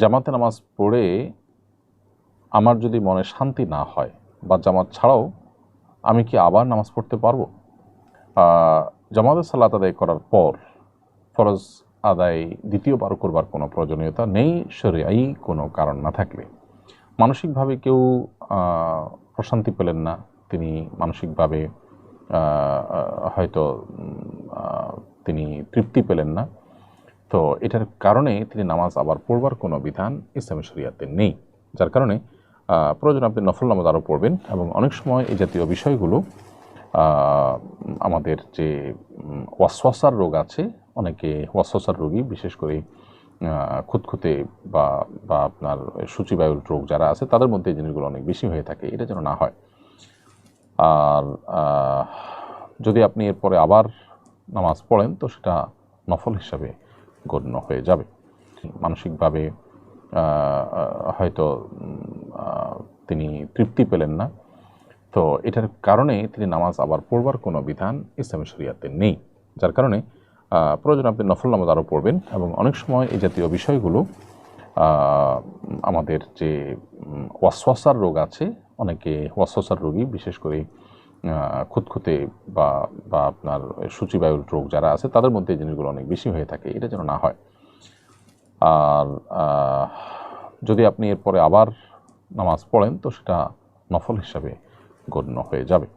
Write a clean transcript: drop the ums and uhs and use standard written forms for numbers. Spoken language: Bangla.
জামাতে নামাজ পড়ে আমার যদি মনে শান্তি না হয় বা জামাত ছাড়াও আমি কি আবার নামাজ পড়তে পারবো? জামাতের সালাত আদায় করার পর ফরজ আদায় দ্বিতীয়বার করবার কোনো প্রয়োজনীয়তা নেই শরীআই কোনো কারণ না থাকলে। মানসিকভাবে কেউ প্রশান্তি পেলেন না, তিনি মানসিকভাবে হয়তো তিনি তৃপ্তি পেলেন না, তো এটার কারণে তিনি নামাজ আবার পড়বার কোনো বিধান ইসলামী শরীয়তে নেই। যার কারণে প্রয়োজন আপনি নফল নামাজ আরও পড়বেন। এবং অনেক সময় এই জাতীয় বিষয়গুলো আমাদের যে ওয়াসওয়াসার রোগ আছে, অনেকে ওয়াসওয়াসার রোগী, বিশেষ করে খুঁতখুঁতে বা আপনার সূচিবায়ুর রোগ যারা আছে তাদের মধ্যে এই জিনিসগুলো অনেক বেশি হয়ে থাকে, এটা যেন না হয়। আর যদি আপনি এরপরে আবার নামাজ পড়েন তো সেটা নফল হিসাবে গণ্য হয়ে যাবে। মানসিকভাবে হয়তো তিনি তৃপ্তি পেলেন না, তো এটার কারণে তিনি নামাজ আবার পড়বার কোনো বিধান ইসলামী শরীয়তে নেই। যার কারণে প্রয়োজন আপনি নফল নামাজ আরও পড়বেন। এবং অনেক সময় এই জাতীয় বিষয়গুলো আমাদের যে ওয়াসওয়াসার রোগ আছে, অনেকে ওয়াসওয়াসার রোগী, বিশেষ করে খুঁতখুঁতে বা আপনার সূচিবায়ুর রোগ যারা আছে তাদের মধ্যে এই জিনিসগুলো অনেক বেশি হয়ে থাকে, এটা যেন না হয়। আর যদি আপনি এরপরে আবার নামাজ পড়েন তো সেটা নফল হিসাবে গণ্য হয়ে যাবে।